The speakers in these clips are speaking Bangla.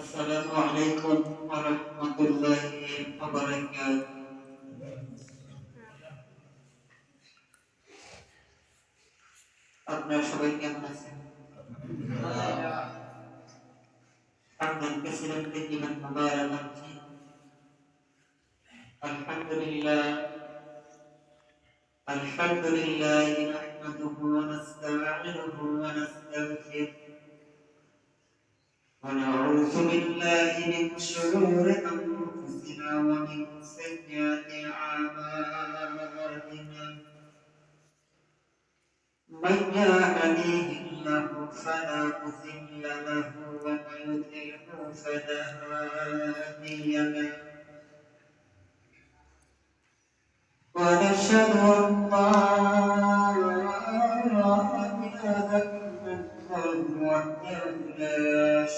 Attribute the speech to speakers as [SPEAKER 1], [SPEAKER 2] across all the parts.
[SPEAKER 1] আসসালামু আলাইকুম ওয়া রাহমাতুল্লাহি ওয়া বারাকাতুহু। আপনারা সবাই কেমন আছেন? হামদান কাসীরান তাইয়িবান মুবারাকান ফীহ। আলহামদুলিল্লাহ আলহামদুলিল্লাহ নাহমাদুহু ওয়া নাস্তাঈনুহু ওয়া নাস্তাগফিরুহ ওয়া নাউযু বিল্লাহি মিন শুরুরি আনফুসিনা ওয়া মিন সাইয়্যাতি আ'মালিনা। من يهده الله فلا مضل له ومن يضلله فلا هادي له ونشهد أن لا إله إلا الله وحده لا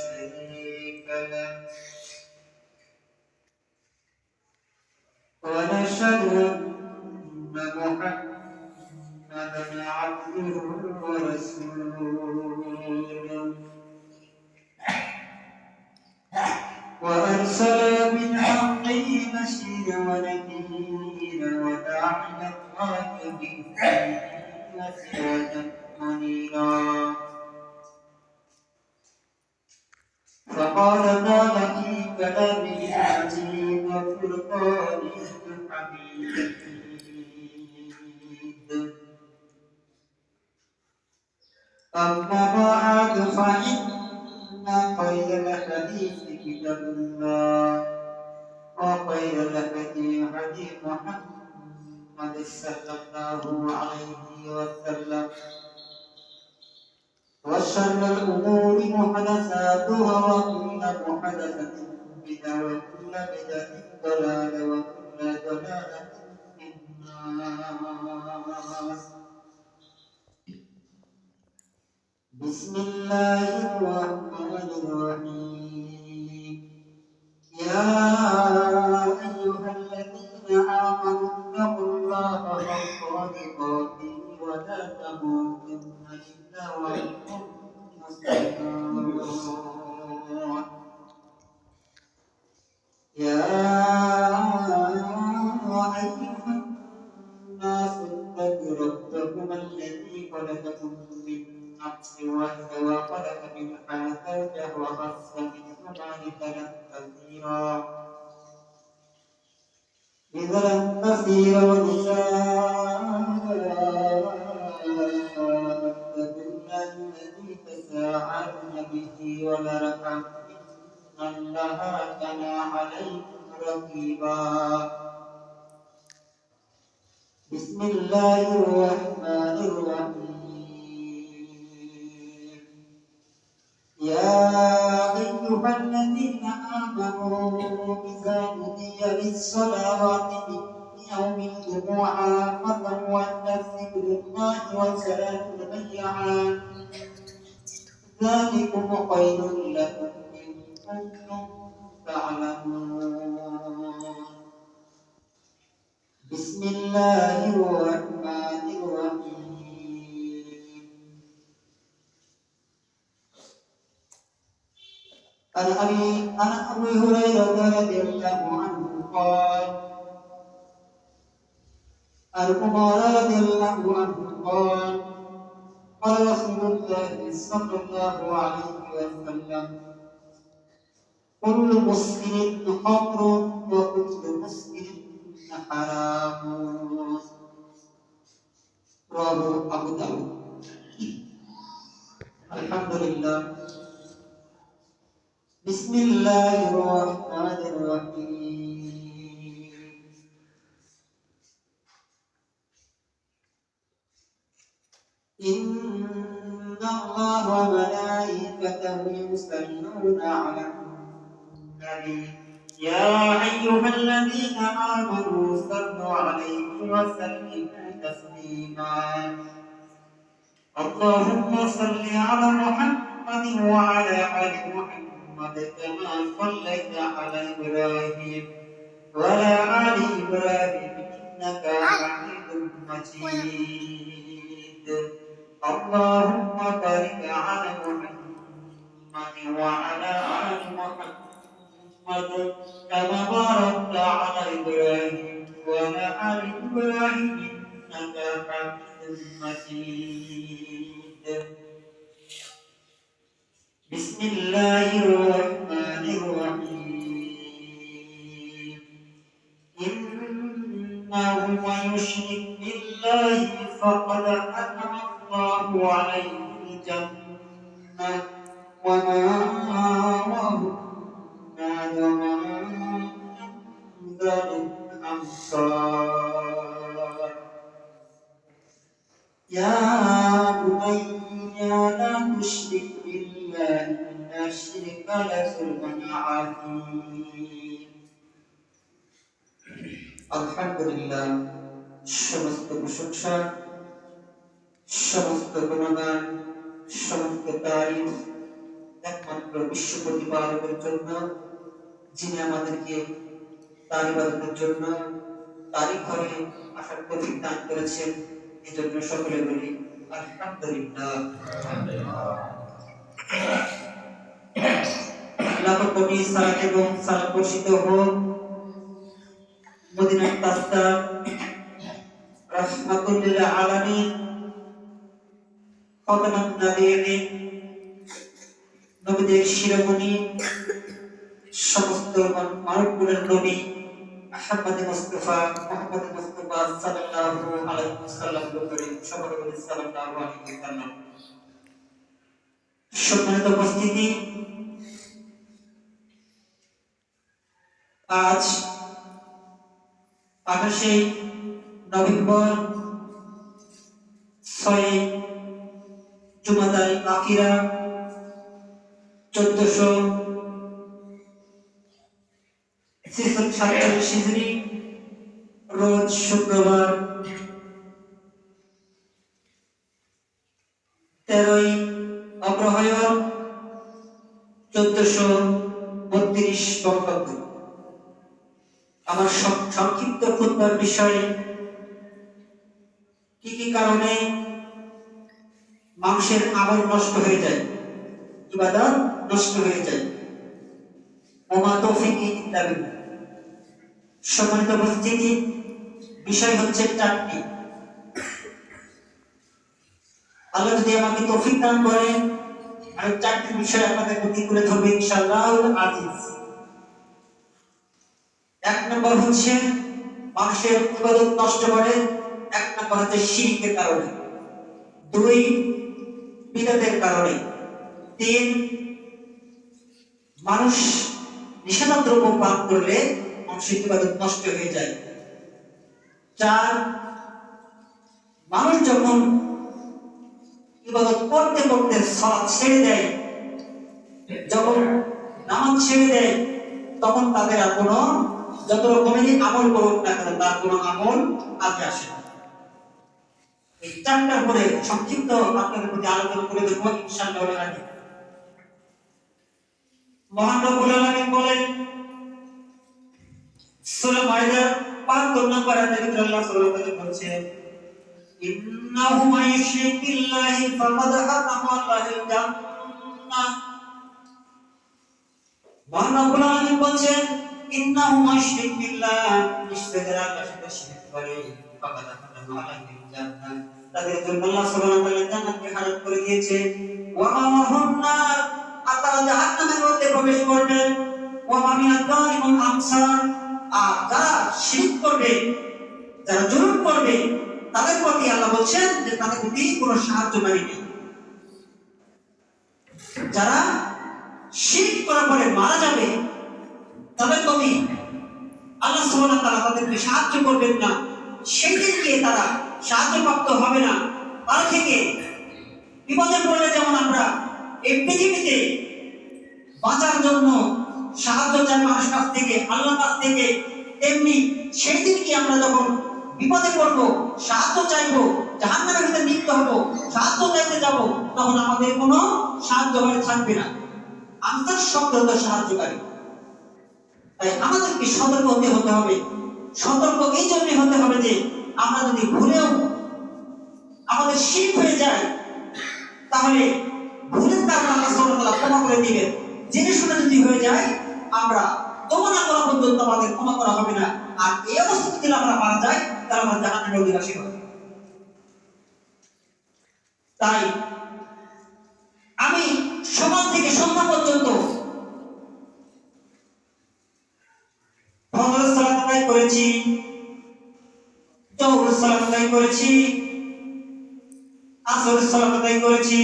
[SPEAKER 1] شريك له ونشهد أن محمدا عبده ورسوله وأرسل بالحق بشيرا ونذيرا وداعيا الله بإذنه وسراجا منيرا. فقال تعالى في كلامه العزيز وفرقانه الحميد: أما بعد فإن خير الحديث كتاب الله وخير الهدي هدي محمد صلى الله عليه وسلم وشر الأمور محدثاتها وكل محدثة بدعة وكل بدعة ضلالة وكل ضلالة في النار. بسم الله الرحمن الرحيم. يا أيها الذين آمنوا اتقوا الله حق تقاته ولا تموتن إلا وأنتم مسلمون. يا أيها الناس اتقوا ربكم الذي خلقكم من نفس واحدة وخلق منها زوجها وبث منهما رجالا كثيرا ونساء. واتقوا الله الذي تساءلون به والأرحام إن الله كان عليكم رقيبا. بسم الله الرحمن الرحيم. يا أيها الذين آمنوا إذا نودي للصلاة من يوم الجمعة فاسعوا إلى ذكر الله وصلاة الجمعة ذلكم خير لكم إن كنتم تعلمون. بسم الله الرحمن الرحيم. عن أبي هريرة رضي الله عنه قال: عن عمر رضي الله عنه قال: قال رسول الله صلى الله عليه وسلم: كل مسلم خمر وكل مسلم حرام. رواه أبو داود. الحمد لله. بسم الله الرحمن الرحيم. إن الله وملائكته يصلون على النبي يا أيها الذين آمنوا صلوا عليه وسلموا تسليما. اللهم صل على محمد وعلى آل محمد كما صليت على إبراهيم وعلى آل إبراهيم إنك حميد مجيد. اللهم بارك على محمد وعلى آل محمد كما باركت على إبراهيم وعلى آل إبراهيم إنك حميد مجيد. بسم الله الرحمن الرحيم. إنه من يشرك بالله فقد حرم الله عليه الجنة ومأواه النار وما للأبصار. يا بني لا تشرك بالله إن الشرك لظلم عظيم. আলহামদুলিল্লাহ, সমস্ত প্রশংসা, সমস্ত গুণগান, সমস্ত তারিফ একমাত্র বিশ্ব প্রতিপালকের জন্য, যিনি আমাদেরকে তার ইবাদতের জন্য তারই ঘরে আসার তৌফিক দান করেছেন। এজন্য সকলে বলি আলহামদুলিল্লাহ। লাখ কোটি সালাত এবং সালাম বর্ষিত হোক মদিনার তাজদার রাহমাতুল লিল আলামিন খাতামুন নবিয়্যিন নবীদের শিরোমণি সমস্ত মানবকুলের নবী আহমদ মুস্তাফা মুহাম্মদ মুস্তাফা সাল্লাল্লাহু আলাইহি ওয়াসাল্লাম বলেন, সকলে বলেন সাল্লাল্লাহু আলাইহি ওয়াসাল্লাম। সম্মানিত উপস্থিতি, আজ 28 নভেম্বর 6 জুমাদাল আখিরা 1447 হিজরি, রোজ শুক্রবার 13 অগ্রহায়ণ 1432 বঙ্গাব্দ। আমার সংক্ষিপ্ত খুতবার বিষয়, কি কি কারণে মানুষের আমল নষ্ট হয়ে যায়, ইবাদত নষ্ট হয়ে যায়। ওমা তৌফিকি ইল্লা বিল্লাহ। সম্মানিত উপস্থিতি, বিষয় হচ্ছে 4টি। আল্লাহ যদি আমাকে তৌফিক দান করেন, আমি 4টি বিষয় আপনাদের প্রতি তুলে ধরবো ইনশাআল্লাহুল আজিজ। 1 নম্বর হচ্ছে মানুষের ইবাদত নষ্ট করে, 1 নম্বর হচ্ছে শিরকের কারণে, 2 বিদআতের কারণে, 3 মানুষ নিষিদ্ধ দ্রব্য পান করলে মানুষের ইবাদত নষ্ট হয়ে যায়, 4 মানুষ যখন ইবাদত করতে করতে সালাত ছেড়ে দেয়, যখন নামাজ ছেড়ে দেয়, তখন তাদের আর কোনো যত রকমেরই আমল করুক না কেন তার কোনো আমল আগে আসে না। এই 4টার পরে সংক্ষিপ্ত আপনাদের প্রতি আলোচনা করে দেবো ইনশাআল্লাহ। মহান রব্বুল আলামিন বলেন সূরা মাইদার 75 নম্বর আয়াতে আল্লাহ সুবহানাহু ওয়া তাআলা বলেছেন, ইন্নাহু মান ইউশরিক বিল্লাহি ফাকাদ হারামা আলাইহিল জান্নাহ। মহান রব্বুল আলামিন বলেন, ইন্নাহু মান ইউশরিক বিল্লাহ, নিশ্চয় যারা আল্লাহর সাথে শিরক করে, ফাকাদ হারামা আলাইহিল জান্নাহ, তাদের জন্য আল্লাহ সুবহানাহু ওয়া তাআলা জান্নাতকে হারাম করে দিয়েছে। ওয়া মাওয়াহুন নার, আর তারা জাহান্নামের মধ্যে প্রবেশ করবে। ওয়া মা মিনাল যালিমিন আমসার, আর যারা শিরক করবে, যারা জুলুম করবে, তাদের প্রতি আল্লাহ বলছেন যে তাদের প্রতি কোনো সাহায্যকারী নেই। যারা শিরক করার পরে মারা যাবে, তাদের প্রতি আল্লাহ সুবহানাহু ওয়া তাআলা তাদেরকে সাহায্য করবেন না, সেই দিন গিয়ে তারা সাহায্যপ্রাপ্ত হবে না। তারা থেকে বিপদে পড়লে যেমন আমরা এই পৃথিবীতে বাঁচার জন্য সাহায্য চাই মানুষের কাছ থেকে, আল্লাহর কাছ থেকে, তেমনি সেই দিন কি আমরা যখন বিপদে পড়বো, সাহায্য চাইবো, জাহান্নামের ভিতরে লিপ্ত হবো, সাহায্য চাইতে যাব, তখন আমাদের কোনো সাহায্য হয়ে থাকবে না। আনসার শব্দ হলো সাহায্যকারী। তাই আমাদেরকে সতর্ক হতে হবে। সতর্ক এই জন্য হতে হবে যে আমরা যদি ভুলেও আমাদের শিরক হয়ে যায়, তাহলে ভুলের কারণে আল্লাহ সুবহানাহু ওয়া তাআলা ক্ষমা করে দিবেন। জেনে শুনে যদি হয়ে যায়, আমরা তওবা না করা পর্যন্ত আমাদের ক্ষমা করা হবে না। আর এই অবস্থা যদি আমরা মারা যাই তাহলে আমরা জাহান্নামের অধিবাসী হব। তাই আমি সকাল থেকে সন্ধ্যা পর্যন্ত ফজরের সালাত আদায় করেছি, জোহরের সালাত আদায় করেছি, আসরের সালাত আদায় করেছি,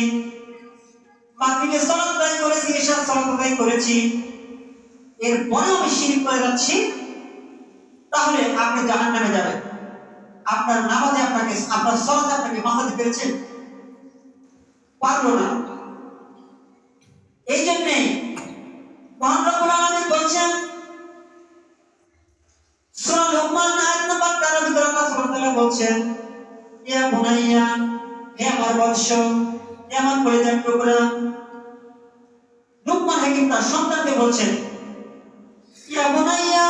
[SPEAKER 1] মাগরিবের সালাত আদায় করেছি, ইশার সালাত আদায় করেছি, এরপরেও আমি শিরক করে যাচ্ছি, তাহলে আপনি জাহান্নামে যাবেন। আপনার নামাজে আপনাকে, আপনার সালাতে আপনাকে বাঁচাতে পেরেছে? পারলো না। এই জন্যই মহান রব্বুল আলামিন বলছেন সূরা লুকমান আয়াত নম্বর 13 ভিতরে আল্লাহ সুবহানাহু ওয়া তাআলা বলছেন, ইয়া বুনাইয়া, হে আমার বৎস, হে আমার কলিজার টুকরা। লুকমান হাকিম তার সন্তানকে বলছেন, ইয়া বুনাইয়া,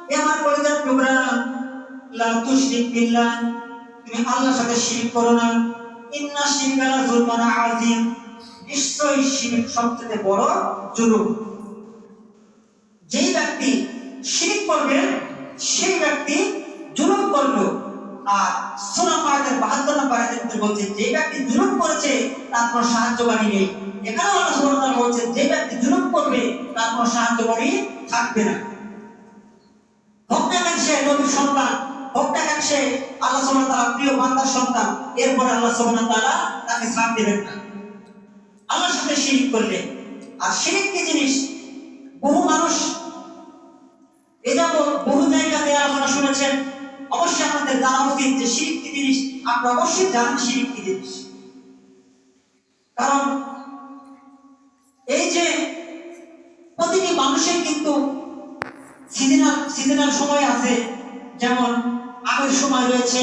[SPEAKER 1] হে আমার কলিজার টুকরা, লা তুশরিক বিল্লাহ, তুমি আল্লাহর সাথে শিরক করো না। ইন্না শিরকা লা যুলমান আযীম, নিশ্চয়ই শিরক সবচেয়ে বড় জুলুম। যেই ব্যক্তি শিরক করবে সেই ব্যক্তি জুলুম করলো। আর সূরা ফাতিহার 72 নম্বর আয়াতে বলছে, যে ব্যক্তি জুলুম করেছে তার কোনো সাহায্যকারী নেই। এখানে আল্লাহ সুবহানাহু ওয়া তাআলা বলছে, যে ব্যক্তি জুলুম করবে তার কোনো সাহায্যকারী থাকবে না। হোক না কেন সে নবীর সন্তান, হোক না কেন সে আল্লাহ সুবহানাহু ওয়া তাআলার প্রিয় বান্দার সন্তান, এরপরে আল্লাহ সুবহানাহু ওয়া তাআলা তাকে ছাড় দেবেন না আল্লাহর সাথে শিরক করলে। আর শিরক কি জিনিস বহু মানুষ বহু জায়গাতে আলোচনা শুনেছেন। অবশ্যই আপনাদের জানা উচিত যে শিরক কি জিনিস। আপনারা অবশ্যই জানেন শিরক কি জিনিস, কারণ এই যে প্রতিটি মানুষের কিন্তু সিজনাল সময় আছে। যেমন আমের সময় রয়েছে,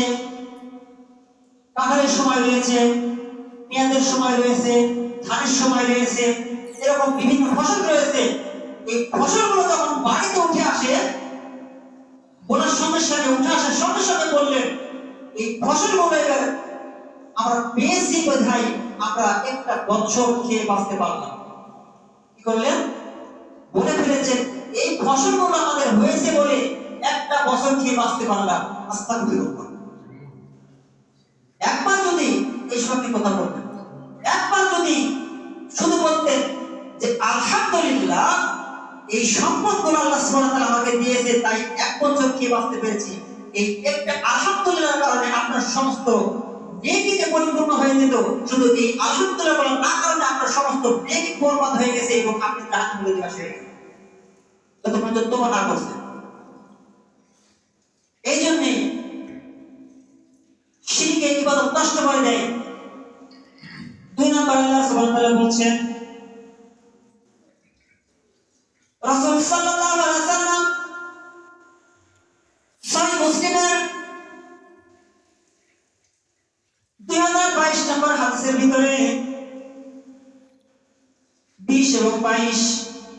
[SPEAKER 1] কাঁঠালের সময় রয়েছে, পেঁয়াজের সময় রয়েছে, ধানের সময় রয়েছে, এরকম বিভিন্ন ফসল রয়েছে। এই ফসলগুলো যখন বাড়িতে উঠে আসে, বোনার সঙ্গে সঙ্গে উঠে আসার সঙ্গে সঙ্গে বললেন, এই ফসলগুলো আমরা পেয়েছি বোধহয় আমরা একটা বছর খেয়ে বাঁচতে পারলাম। কি করলেন? বলে ফেলেছেন এই ফসলগুলো আমাদের হয়েছে বলে একটা বছর খেয়ে বাঁচতে পারলাম। আস্তাগফিরুল্লাহ। একবার যদি এই সত্যি কথা বলতেন, একবার যদি শুধু বলতেন যে আলহামদুলিল্লাহ, এই সম্পদগুলো আল্লাহ সুবহানাহু ওয়া তাআলা আমাকে দিয়েছে, তাই এক বছর খেয়ে বাঁচতে পেরেছি, এই একটা আলহামদুলিল্লাহর কারণে আপনার সমস্ত নেকিতে পরিপূর্ণ হয়ে যেত। শুধু এই আলহামদুলিল্লাহ বলার না কারণে আপনার সমস্ত নেকি বরবাদ হয়ে গেছে এবং আপনি জাহান্নামে অধিবাসী হয়ে গেছেন, যতক্ষণ তওবা না করছেন। এই জন্যই শিরকে ইবাদত নষ্ট করে দেয়। 2 নম্বর আল্লাহ সুবহানাহু ওয়া তাআলা বলছেন, রাসূল সাল্লাল্লাহু আলাইহি ওয়াসাল্লাম সহিহ মুসলিমের 2022 নম্বর হাদিসের ভিতরে 20 এবং 22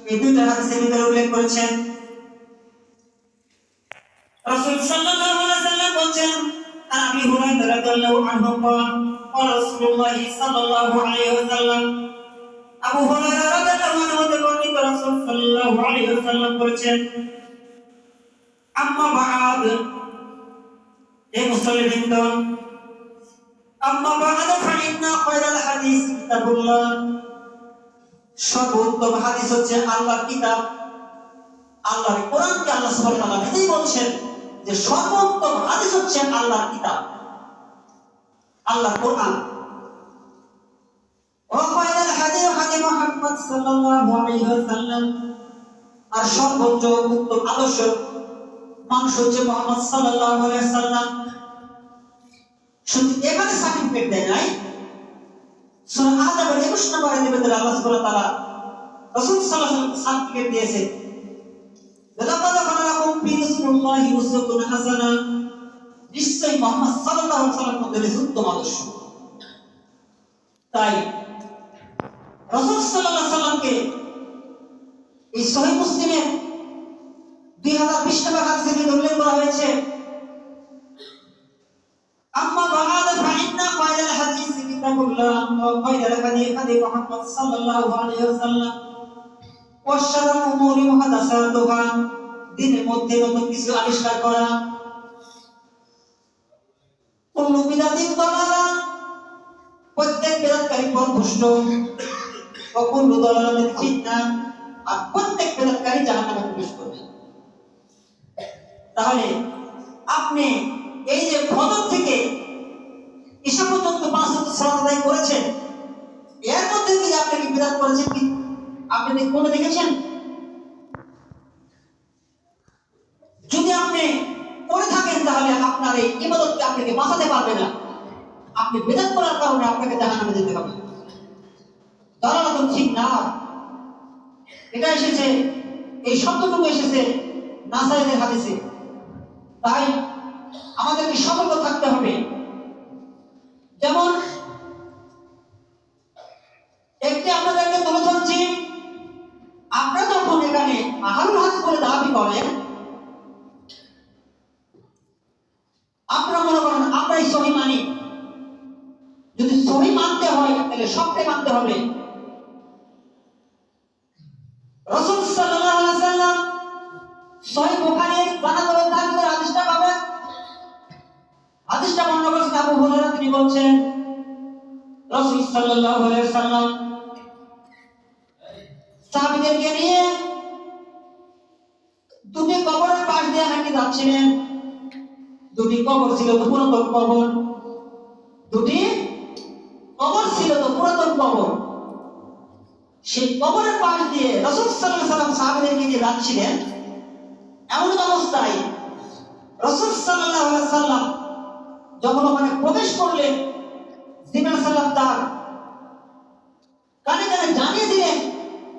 [SPEAKER 1] এই দুইটা হাদিসের ভিতরে উল্লেখ করেছেন, রাসূল সাল্লাল্লাহু আলাইহি ওয়াসাল্লাম বলেন, আবি হুরায়রা রাদিয়াল্লাহু আনহু قال قال رسول الله صلى الله عليه وسلم, আবু হুরায়রা রাদিয়াল্লাহু আনহু হতে বর্ণিত, রাসূল সাল্লাল্লাহু আলাইহি ওয়াসাল্লাম বলেছেন, আম্মা বা'দ, হে মুসলিমবৃন্দ, আম্মা বা'দ ফাইন্না খায়রাল হাদিস কিতাবুল্লাহ, সর্বোত্তম হাদিস হচ্ছে আল্লাহর কিতাব, আল্লাহর কোরআনকে আল্লাহ সুবহানাহু ওয়া তাআলা নিজেই বলছেন যে সর্বোত্তম হাদিস হচ্ছে আল্লাহর কিতাব, আল্লাহর কোরআন। ওয়া খায়রাল হাদিস হাদিস মুহাম্মদ সাল্লাল্লাহু আলাইহি ওয়াসাল্লাম, আর সর্বোচ্চ উত্তম আদর্শ মানুষ হচ্ছে মুহাম্মদ সাল্লাল্লাহু আলাইহি ওয়াসাল্লাম। শুধু এখানে সার্টিফিকেট দেয় নাই, সূরা আহজাবের 21 নম্বর আয়াতে আল্লাহ সুবহানাহু ওয়া তাআলা রাসূল সাল্লাল্লাহু আলাইহি ওয়াসাল্লাম সার্টিফিকেট দিয়েছে, লাকাদ কানা লাকুম ফি রাসূলিল্লাহি উসওয়াতুন হাসানাহ, নিশ্চয়ই মুহাম্মদ সাল্লাল্লাহু আলাইহি ওয়াসাল্লাম মধ্যে উত্তম আদর্শ। তাই রাসূল সাল্লাল্লাহু আলাইহি ওয়াসাল্লামকে এই সহিহ মুসলিমের 2020 নম্বর হাদিসে উল্লেখ করা হয়েছে, আম্মা বা'দ ফাইন্না খায়রাল হাদিস কিতাবুল্লাহ ওয়া খায়রাল হাদিস হাদিস মুহাম্মদ সাল্লাল্লাহু আলাইহি ওয়াসাল্লাম ওয়া শাররুল উমুরি মুহদাসাতুহা, মধ্যে নতুন কিছু আবিষ্কার করা। কুল্লু বিদাতিন দালালা, প্রত্যেক বেদাতকারী পথভ্রষ্ট। ওয়া কুল্লু দালালাতিন ফিতনাহ, আর প্রত্যেক বেদাতকারী জাহান্নামে প্রবেশ করবে। তাহলে আপনি এই যে ফজর থেকে ঈশা পর্যন্ত 5 ওয়াক্ত সালাত আদায় করেছেন, এর মধ্যে কি আপনি কি বিদআত করেছেন কি আপনি কোন দেখেছেন? যদি আপনি করে থাকেন তাহলে আপনার এই ইবাদতকে আপনাকে বাঁচাতে পারবে না। আপনি বিদআত করার কারণে আপনাকে জাহান্নামে যেতে হবে। দালালাতুন ফিন্নার, এটা এসেছে, এই শব্দটুকু এসেছে নাসাইদের হাদিসে। তাই আমাদেরকে সতর্ক থাকতে হবে। যেমন একটি আপনাদেরকে তুলে ধরছি, আপনারা যখন এখানে আহলুল হাদিস বলে দাবি করেন, আপনারা মনে করেন আমরাই সহি মানি। যদি সহি মানতে হয় তাহলে সবটাই মানতে হবে। রাসূল সাল্লাল্লাহু আলাইহি ওয়াসাল্লাম সহিহ বুখারীর বানাতের তারিখের হাদিসটা পাবেন। হাদিসটা বর্ণনা করেছেন আবু হুরায়রা, তিনি বলছেন রাসূল সাল্লাল্লাহু আলাইহি ওয়াসাল্লাম সাহাবীদেরকে নিয়ে দুটি কবরের পাশ দিয়ে হাঁটতে যাচ্ছিলেন। দুটি কবর ছিল তো পুরাতন কবর, দুটি কবর ছিল তো পুরাতন কবর। সেই কবরের পাশ দিয়ে রাসূল সাল্লাল্লাহু আলাইহি ওয়াসাল্লাম সাহাবীদেরকে নিয়ে যাচ্ছিলেন। এমন অবস্থায় রাসূল সাল্লাল্লাহু আলাইহি ওয়াসাল্লাম যখন ওখানে প্রবেশ করলেন, জিবরাইল সাল্লাম তার কানে কানে জানিয়ে দিলেন,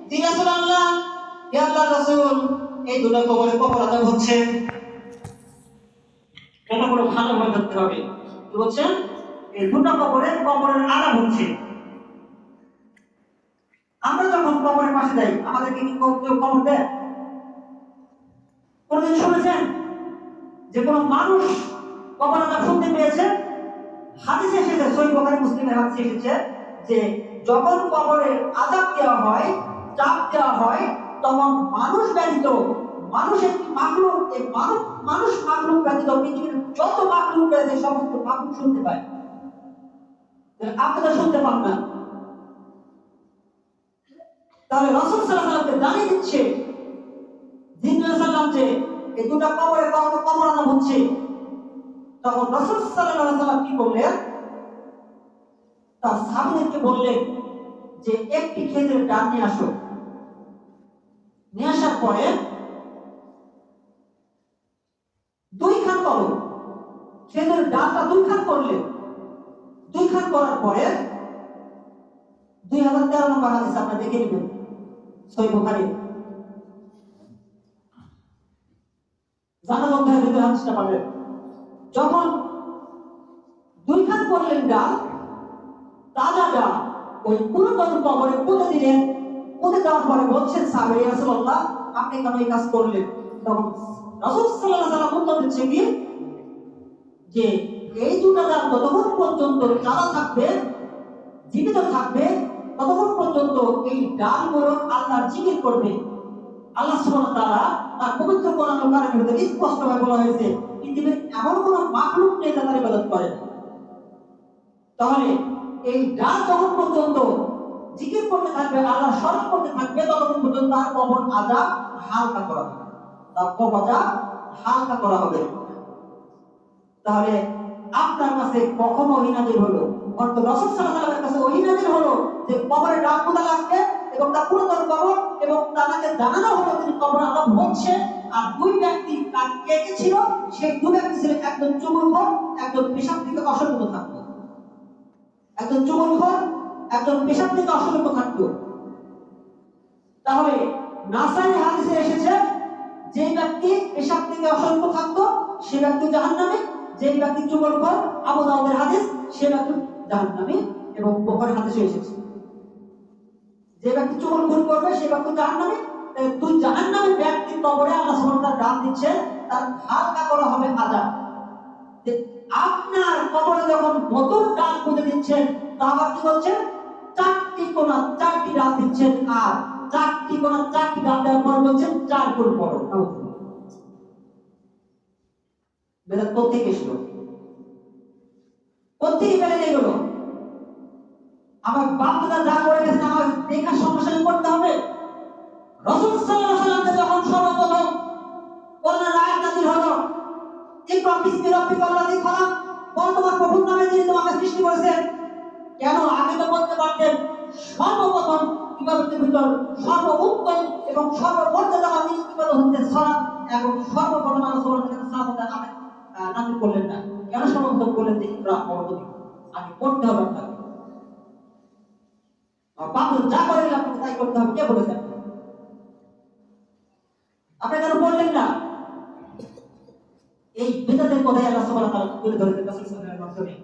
[SPEAKER 1] জি রাসূলুল্লাহ, হে আল্লাহর রাসূল, এই দুটো কবরে কবর আযাব হচ্ছে। এটা কোনো ভালো ভাবে ধরতে হবে। কি বলছেন? এই দুটো কবরে কবরের আযাব হচ্ছে। আমরা যখন কবরের পাশে যাই, আমাদেরকে কি কেউ কবর দেয়? কোনদিন শুনেছেন যে কোনো মানুষ কবর আযাব শুনতে পেয়েছে? হাদিসে এসেছে, সহিহ বুখারী মুসলিমের হাদিসে এসেছে যে যখন কবরে আযাব দেওয়া হয়, চাপ দেওয়া হয়, তখন মানুষ ব্যতীত, মানুষের মাখলুক, এই মানুষ মাখলুক ব্যতীত পৃথিবীর যত মাখলুক রয়েছে সমস্ত মাখলুক শুনতে পায়। আপনারা শুনতে পান না। তাহলে রাসূল সাল্লাল্লাহু আলাইহি ওয়াসাল্লামকে জানিয়ে দিচ্ছে জিবরাইল সাল্লাম যে এই দুটো কবরে কবর আযাব হচ্ছে। তখন রাসূল সাল্লাল্লাহু আলাইহি ওয়াসাল্লাম কি করলেন? তার সাহাবীদেরকে বললেন যে একটি খেজুরের ডাল নিয়ে আসো। নিয়ে আসার পরে দুই খান করো। খেজুরের ডালটা দুই খান করলেন। দুই খান করার পরে 2013 নম্বর হাদিস আপনারা দেখে নেবেন, সহিহ বুখারী জানার অধ্যায়ের ভিতরে হাদিসটা পাবেন। যখন দুই খান করলেন ডাল, তাজা ডাল ওই পুরাতন কবরে পুঁতে দিলেন। পুঁতে দেওয়ার পরে বলছেন সাহাবী, ইয়া রাসূলুল্লাহ, আপনি কেন এই কাজ করলেন? তখন রাসূল সাল্লাল্লাহু আলাইহি ওয়াসাল্লাম উত্তর দিচ্ছে কি যে এই দুটো ডাল ততক্ষণ পর্যন্ত চাঁদা থাকবে, জীবিত থাকবে, ততক্ষণ পর্যন্ত এই ডালগুলো আল্লাহর জিকির করবে। আল্লাহ সুবহানাহু ওয়া তাআলা তার পবিত্র কোরআনুল কারীমের ভিতরে স্পষ্টভাবে বলা হয়েছে পৃথিবীর এমন কোনো মাখলুক নেই যারা তার ইবাদত করে না। তাহলে এই ডাল যখন পর্যন্ত জিকির করতে থাকবে, আল্লাহ স্মরণ করতে থাকবে, ততক্ষণ পর্যন্ত তার কবর আযাব হালকা করা হবে, তার কবর আযাব হালকা করা হবে। তাহলে আপনার কাছে কখন ওহী নাযিল হলো? অর্থাৎ রাসূল সাল্লাল্লাহু আলাইহি ওয়াসাল্লামের কাছে ওহী নাযিল হলো যে কবরে ডাল পোঁতা লাগবে এবং তা পুরাতন কবর, এবং তাকে জানানো হলো যে কবর আযাব হচ্ছে। আর দুই ব্যক্তি কে কে ছিল? সেই দুই ব্যক্তি ছিল একজন চুগলখোর, একজন পেশাব থেকে অসংযত থাকতো। একজন চুগলখোর, একজন পেশাব থেকে অসংযত থাকতো। তাহলে নাসাই হাদিসে এসেছে যে ব্যক্তি পেশাব থেকে অসংযত থাকতো সে ব্যক্তি জাহান্নামী, যে ব্যক্তি চুগলখোর, আবু দাউদের হাদিস, সে ব্যক্তি জাহান্নামী। এবং বুখারীর হাদিসে এসেছে যে ব্যক্তি চুগলখোরি করবে সে ব্যক্তি জাহান্নামী। দুই জাহান্নামী ব্যক্তির কবরে আল্লাহ সুবহানাহু ওয়া তাআলা ডাল দিচ্ছে, তার হালকা করা হবে আযাব। যে আপনার কবরে যখন নতুন ডাল পুঁতে দিচ্ছেন, তাহলে কি বলছেন? চারটি কোণা চারটি ডাল দিচ্ছেন, আর চারটি কোণা চারটি ডাল দেওয়ার পর বলছেন 4 গুণ পড়ো।
[SPEAKER 2] বেদাত কোত্থেকে এসলো? কোত্থেকে বেড়ে এগুলো? আমার বাপ দাদা যা করে গেছে আমার দেখার সঙ্গে সঙ্গে করতে হবে? রাসূল সাল্লাল্লাহু আলাইহি ওয়াসাল্লাম যখন সর্বপ্রথম কোরআনের আয়াত নাযিল হলো, ইকরা বিসমি রাব্বিকা আল্লাযী খালাক, বল তোমার প্রভুর নামে যিনি তোমাকে সৃষ্টি করেছেন। কেন? আগে তো বলতে পারতেন সর্বপ্রথম ইবাদতের ভিতর সর্বোত্তম এবং সর্বমর্যাদাবান ইবাদত হচ্ছে সালাত, এবং সর্বপ্রথম আল্লাহ সুবহানাহু ওয়া তাআলা সালাতের আয়াত নাযিল করলেন না। কেন সর্বপ্রথম বললেন যে ইকরা পড়ো তুমি, আগে পড়তে হবে আপনাকে। আর বাবা যা করে আপনাকে তাই করতে হবে, কে বলেছেন? আপনি কেন বললেন না? এই বিদাতের কথাই আল্লাহ সুবহানাহু ওয়া তাআলা তুলে ধরেছেন রাসূল সাল্লাল্লাহু আলাইহি ওয়াসাল্লামের মাধ্যমে,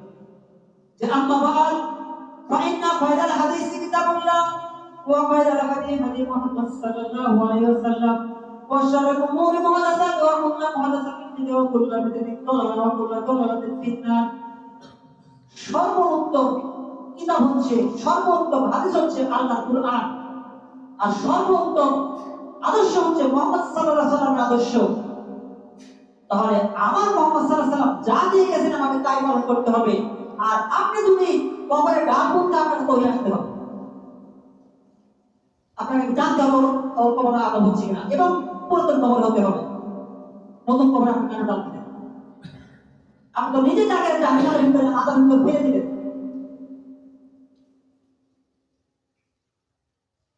[SPEAKER 2] যে আম্মা বা'দ ফাইন্না খায়রাল হাদিসি কিতাবুল্লাহ ওয়া খায়রাল হাদি হাদি মুহাম্মদ সাল্লাল্লাহু আলাইহি ওয়াসাল্লাম ওয়া শাররুল উমুরি মুহদাসাতুহা ওয়া কুল্লু মুহদাসাতিন বিদআহ ওয়া কুল্লু বিদআতিন দালালাহ ওয়া কুল্লু দালালাতিন ফিতনাহ। সর্বোত্তম কিতাব হচ্ছে, সর্বোত্তম হাদিস হচ্ছে আল্লাহর কুরআন, আর সর্বোত্তম আদর্শ হচ্ছে মুহাম্মদ সাল্লাল্লাহু আলাইহি ওয়াসাল্লামের আদর্শ। তাহলে আমার মুহাম্মদ সাল্লাল্লাহু আলাইহি ওয়াসাল্লাম যা দিয়ে গেছেন আমাকে তাই পালন করতে হবে। আর আপনি যদি কবরে ডাক বলতে আপনাকে তো আসতে হবে, আপনাকে জানতে হবে কবরে আদম হচ্ছে কিনা, এবং পুরাতন কবর হতে হবে। নতুন কবরে আপনি কেন ডাক দিবেন? আপনি তো নিজে তাকে জাহান্নামের ভিতরে আযাবের ভিতরে ফেলে দিবেন।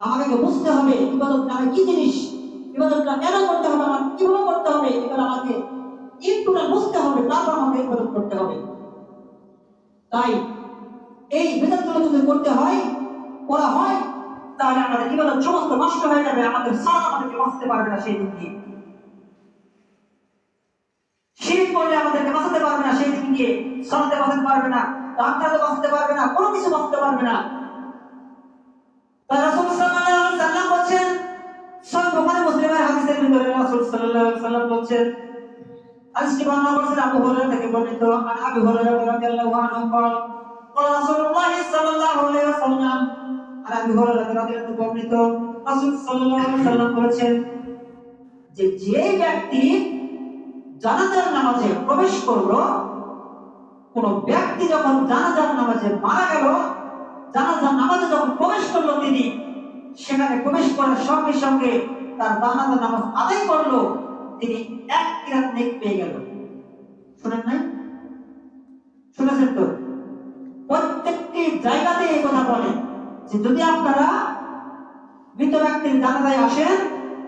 [SPEAKER 2] আমাকে বুঝতে হবে ইবাদতটা কি জিনিস, ইবাদতটা কেন করতে হবে, আমার কিভাবে করতে হবে, এগুলো আমাকে একটু বুঝতে হবে, তারপর আমাকে ইবাদত করতে হবে। তাই এই বিধানগুলো যদি করতে হয়, করা হয়, তাহলে আমাদের ইবাদত সমস্ত নষ্ট হয়ে যাবে, আমাদের সালাত আমাদেরকে বাঁচতে পারবে না সেই দিক দিয়ে। শিরক করলে আমাদেরকে বাঁচাতে পারবে না সেই দিক দিয়ে, সালাতে বাঁচাতে পারবে না, ডাক্তারে বাঁচতে পারবে না, কোনো কিছু বাঁচতে পারবে না। তাই রাসূল সাল্লাল্লাহু আলাইহি ওয়াসাল্লাম বলেন, সহিহ বুখারী মুসলিমের হাদিসের ভিতরে রাসূল সাল্লাল্লাহু আলাইহি ওয়াসাল্লাম বলেন, আজকে বর্ণনা করেছেন আবু হুরায়রা থেকে বর্ণিত, আন আবি হুরায়রা রাদিয়াল্লাহু আনহু قال قال رسول الله صلى الله عليه وسلم, আর আবু হুরায়রা রাদিয়াল্লাহু আনহু বর্ণিত, রাসূল সাল্লাল্লাহু আলাইহি ওয়াসাল্লাম বলেছেন যে যে ব্যক্তি জানাজার নামাজে প্রবেশ করলো, কোন ব্যক্তি যখন জানাজার নামাজে মারা গেল, জানাজার নামাজে যখন প্রবেশ করলো তিনি, সেখানে প্রবেশ করার সঙ্গে সঙ্গে তার জানাজার নামাজ আদায় করলো, তিনি এক কিরাত নেকি পেয়ে গেল। শুনেন নাই? শুনেছেন তো? প্রত্যেকটি জায়গাতে এই কথা বলে যে যদি আপনারা মৃত ব্যক্তির জানাজায় আসেন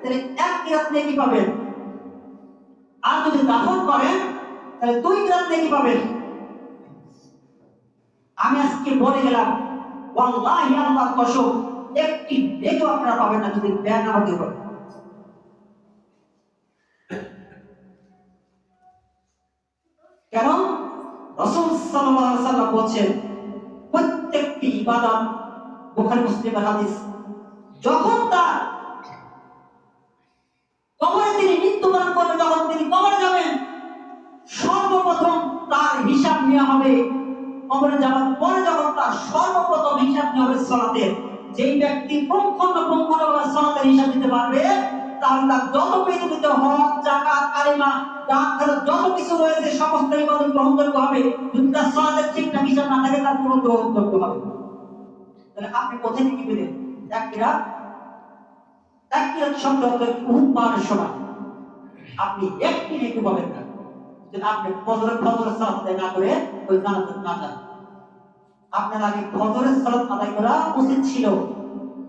[SPEAKER 2] তাহলে এক কিরাত নেকি পাবেন, আর যদি দাফন করেন তাহলে 2 কিরাত নেকি পাবেন। আমি আজকে বলে গেলাম ওয়াল্লাহি আল্লাহর কসম, একটি নেকিও আপনারা পাবেন না যদি বেনামাজি হন। কেন? রাসূল সাল্লাল্লাহু আলাইহি ওয়াসাল্লাম বলেছেন প্রত্যেকটি ইবাদত, বুখারী মুসলিমের হাদিস, যখন তার কবরে তিনি মৃত্যুবরণ করবেন, যখন তিনি কবরে যাবেন, সর্বপ্রথম তার হিসাব নেওয়া হবে। কবরে যাওয়ার পরে যখন তার সর্বপ্রথম হিসাব নেওয়া হবে সালাতের, যেই ব্যক্তি পুঙ্খানুপুঙ্খভাবে সালাতের হিসাব দিতে পারবে, তাহলে তার যত পৃথিবীতে হজ, যাকাত, কালিমা, দান, খরচ যত কিছু রয়েছে সমস্ত ইবাদত গ্রহণযোগ্য হবে। যদি তার সালাতের ঠিকঠাক হিসাব না থাকে তার কোনো গ্রহণযোগ্য হবে না। তাহলে আপনি কোথায় থেকে পেলেন এক কিরাত? এক কিরাত শব্দ হচ্ছে উহুদ পাহাড়ের সমান। আপনি একটি নেকি পাবেন না যদি আপনি ফজরের সালাত আদায় না করে ওই জানাজাতে না যান। আপনার আগে ফজরের সালাত আদায় করা উচিত ছিল,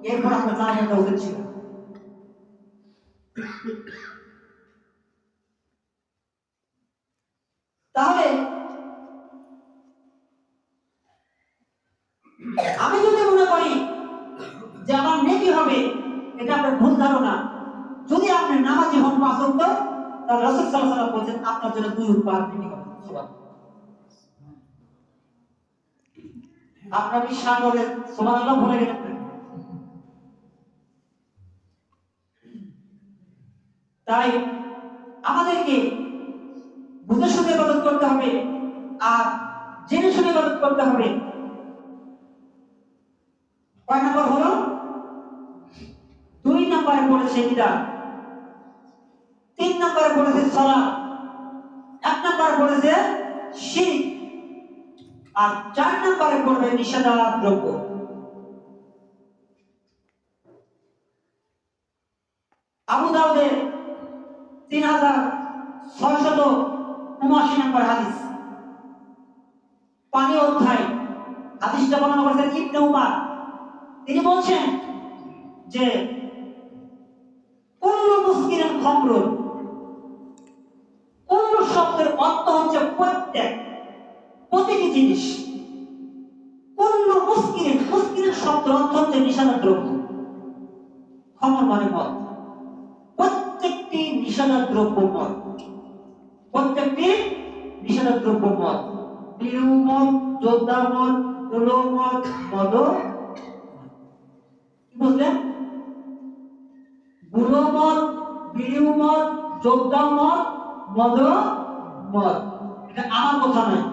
[SPEAKER 2] এরপর আপনার জানাজাতে উচিত ছিল। তাহলে আমি যদি মনে করি যে আমার নেকি হবে, এটা আপনার ভুল ধারণা। যদি আপনি নামাজি হন 5 ওয়াক্ত, তাহলে রাসূল সাল্লাল্লাহু আলাইহি ওয়াসাল্লাম বলেছেন আপনার জন্য 2 উপহার নেকি হবে। সুবহানাল্লাহ। আপনার কি সাগরে সুবহানাল্লাহ বলে গেলেন? তাই আমাদেরকে বুঝে শুনে ইবাদত করতে হবে, আর জেনে শুনে ইবাদত করতে হবে। কয় নম্বর হলো? 2 নম্বরে পড়েছে বিদআত, 3 নম্বরে পড়েছে সালাত, 1 নম্বরে আর 4 নম্বরে পড়বে নিষেধাদ্রব্য। আবু দাউদের 3679 নম্বর হাদিস, পানি অধ্যায়, হাদিসটা বর্ণনা করেছেন ইবনে উমার। তিনি বলছেন যে কুল্লু মুসকিরিন খামরুন, কুল্লু শব্দের অর্থ হচ্ছে প্রত্যেক, প্রতিটি জিনিস। কুল্লু মুসকিরিন, মুসকিরিন শব্দের অর্থ হচ্ছে নিষেধাদ্রব্য, খামর মানে মদ। প্রত্যেকটি নিষেধাদ্রব্য মদ, প্রত্যেকটি নিষেধাদ্রব্য মদ। বিড়ু মদ, যোদ্ধা মদ, তুলো মদ, মদ, কি বুঝলেন? বুড়ো মদ, বিড়ু মদ, যোদ্ধা মদ, মদ, মদ। এটা আমার কথা নয়,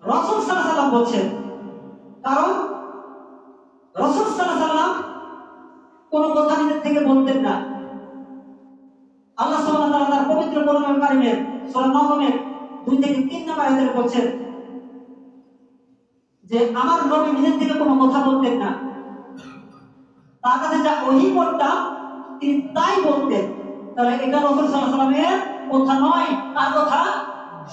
[SPEAKER 2] রাসূল সাল্লাল্লাহু আলাইহি ওয়াসাল্লাম বলছেন। কারণ রাসূল সাল্লাল্লাহু আলাইহি ওয়াসাল্লাম কোন কথা নিজের থেকে বলতেন না। আল্লাহ সুবহানাহু ওয়া তাআলা তার পবিত্র কোরআনুল কারীমের সূরা নহমের 2 থেকে 3 নম্বর আয়াতে বলছেন যে আমার নবী নিজের থেকে কোনো কথা বলতেন না, তার কাছে যা ওহী করতাম তিনি তাই বলতেন। তাহলে এটা রাসূল সাল্লাল্লাহু আলাইহি ওয়াসাল্লামের কথা নয়, তার কথা।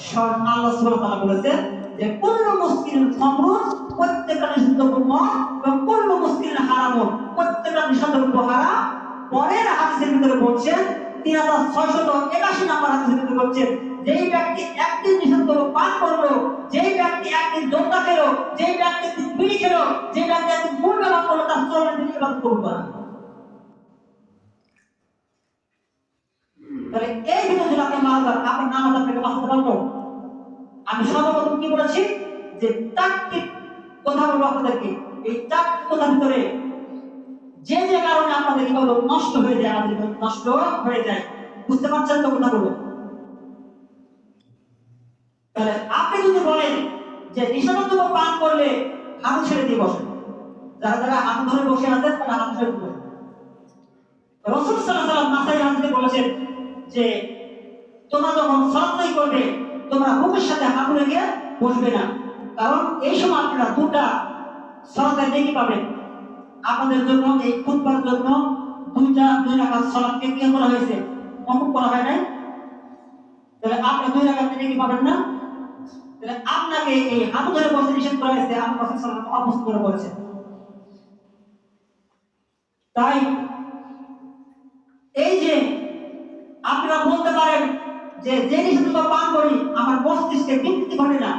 [SPEAKER 2] স্বয়ং আল্লাহ সুবহানাহু ওয়া তাআলা বলেছেন যে কুল্লু মুসকিরিন খামরুন, প্রত্যেকটা নিষিদ্ধ মদ, এবং কুল্লু মুসকিরিন হারামুন, প্রত্যেকটা নিষিদ্ধ হারাম। পরের হাদিসের ভিতরে বলছেন 3681 নম্বর হাদিসের ভিতরে বলছেন যেই ব্যক্তি একদিন নিষিদ্ধ পান করলো, যেই ব্যক্তি একদিন জোতা খেলো, যেই ব্যক্তি একদিন বিড়ি খেলো, যেই ব্যক্তি একদিন গুল ব্যবহার করলো, তার চরণে তিনি ইবাদত করতে পারেন। তাহলে এই ভিতরে যদি আপনি মানবেন, আপনার নাম আপনাকে বাঁচাতে পারবো। আমি সর্বপ্রথম কি বলেছি যে 4টি কথা বলবো আপনাদেরকে। এই 4টি কথার ভিতরে যে যে কারণে আপনাদের ইবাদত নষ্ট হয়ে যায়, আমাদের ইবাদত নষ্ট হয়ে যায়, বুঝতে পারছেন তো কথাগুলো? তাহলে আপনি যদি বলেন যে নিষেধাজ্ঞা পান করলে হাত ছেড়ে দিয়ে বসেন, যারা যারা হাত ধরে বসে আছেন তারা হাত ছেড়ে দিয়ে বসেন। রাসূল সাল্লাল্লাহু আলাইহি ওয়াসাল্লাম নাসাই হাদিসে বলেছেন যে তোমরা যখন সালাত করবে তোমরা বুকের সাথে হাত রেখে বসবে না, কারণ এই সময় আপনারা দুটা সালাতের নেকি পাবেন। আপনাদের জন্য এই খুতবার জন্য 2 রাকাত সালাতকে কি করা হয়েছে? মওকুফ করা হয় নাই। তাহলে আপনি 2 রাকাত নেকি পাবেন না। তাহলে আপনাকে এই হাত ধরে বসে নিষেধ করা হয়েছে, আপনি রাসূল সাল্লাল্লাহু আলাইহি ওয়াসাল্লাম অবস্থা করে বলেছেন। তাই এই যে আপনারা বলতে পারেন যে যে নিষেধাজ্ঞা পান করি আমার মস্তিষ্কে বিকৃতি ঘটে না,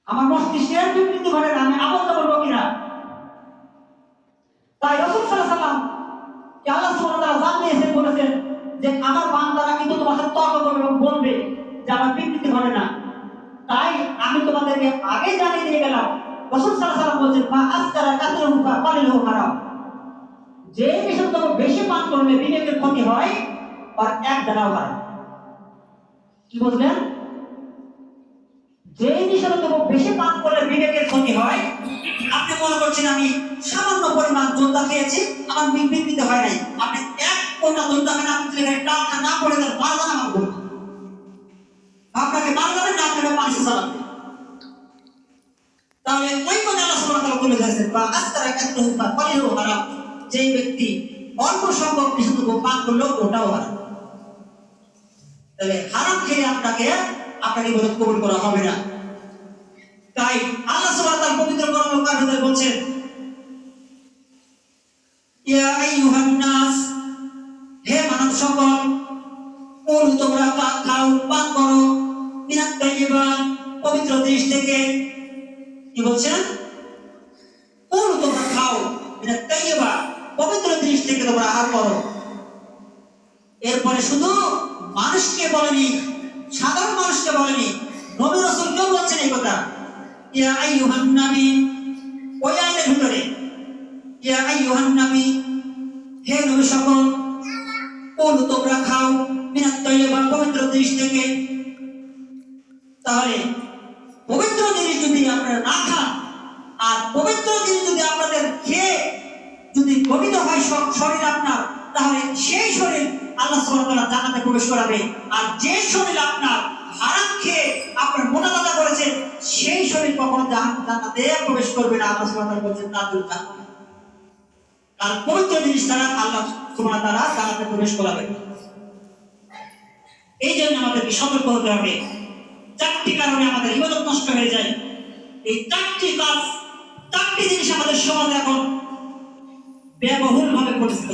[SPEAKER 2] আমার মস্তিষ্কের বিকৃতি ঘটে না, আমি আবদ্ধ করবো কিনা? তাই রাসূল সাল্লাল্লাহু আলাইহি ওয়াসাল্লাম কে আল্লাহ সুবহানাহু ওয়া তাআলা জানিয়েছেন, বলেছেন যে আমার বান্দারা কিন্তু তোমার সাথে তর্ক করবে এবং বলবে যে আমার বিকৃতি ঘটে না। তাই আমি তোমাদেরকে আগে জানিয়ে দিয়ে গেলাম। রাসূল সাল্লাল্লাহু আলাইহি ওয়াসাল্লাম বলেছেন মা আসকারা কাসিরুহু ফাকালিলুহু হারাম, যে নিষেধাজ্ঞা বেশি পান করলে বিবেকের ক্ষতি হয় আর এক দানাও হারাম। কি বুঝলেন? যে নিষেধাজ্ঞা বেশি পান করলে বিবেকের ক্ষতি হয়। আপনি মনে করছেন আমি সামান্য পরিমাণ জোতা খেয়েছি, আমার বিকৃতি হয় নাই। আপনি এক কোটা জোতা খান, আপনি যদি টাকা না পড়ে দেন মারবেন আমার বলতে, আপনাকে মারবেন না, আপনাকে পাশে চালাবে। তাহলে ওই কথা আল্লাহ সুবহানাহু ওয়া তাআলা বলে দিয়েছেন বা আসকারা কাসিরুহু ফাকালিলুহু হারাম, যে ব্যক্তি অল্প সংখ্যক নিষেধাজ্ঞা পান করলো ওটাও হারাম। তাহলে হারাম খেয়ে আপনাকে ইবাদত কবুল করা হবে না। তাই আল্লাহ সুবহানাহু ওয়া তাআলা পবিত্র কোরআনুল কারীমে বলেন ইয়া আইয়ুহান নাস, হে মানব সকল, কুলু তোমরা খাও পান করো মিনাত তাইয়্যিবাত, পবিত্র জিনিস থেকে। কি বলছেন? কুলু তোমরা খাও মিনাত তাইয়্যিবাত, পবিত্র জিনিস থেকে তোমরা আহার করো। এরপরে শুধু মানুষকে বলেনি, সাধারণ মানুষকে বলেনি, নবী রাসূলকেও বলছেন এই কথা। ইয়া আইয়ুহান নবী, ওই আয়াতের ভিতরে ইয়া আইয়ুহান নবী, হে নবী সকল, কুলু তোমরা খাও মিনাত তাইয়্যিবাত, পবিত্র জিনিস থেকে। তাহলে পবিত্র জিনিস যদি আপনারা না খান, আর পবিত্র জিনিস যদি আপনাদের খেয়ে যদি গঠিত হয় শরীর আপনার, তাহলে সেই শরীর আল্লাহ সুবহানাহু ওয়া তাআলা জান্নাতে প্রবেশ করাবে। আর যে শরীর আপনার
[SPEAKER 1] হারাম খেয়ে আপনার মোটা তাজা করেছেন, সেই শরীর কখনো জান্নাতে প্রবেশ করবে না। আল্লাহ সুবহানাহু ওয়া তাআলা বলেছেন না দুর্গা, কারণ পবিত্র জিনিস দ্বারা আল্লাহ সুবহানাহু ওয়া তাআলা জান্নাতে প্রবেশ করাবে। এই জন্য আমাদেরকে সতর্ক হতে হবে। চারটি কারণে আমাদের ইবাদত নষ্ট হয়ে যায়। এই চারটি কাজ, চারটি জিনিস আমাদের সমাজে এখন ব্যয়বহুল ভাবে পরিচালিত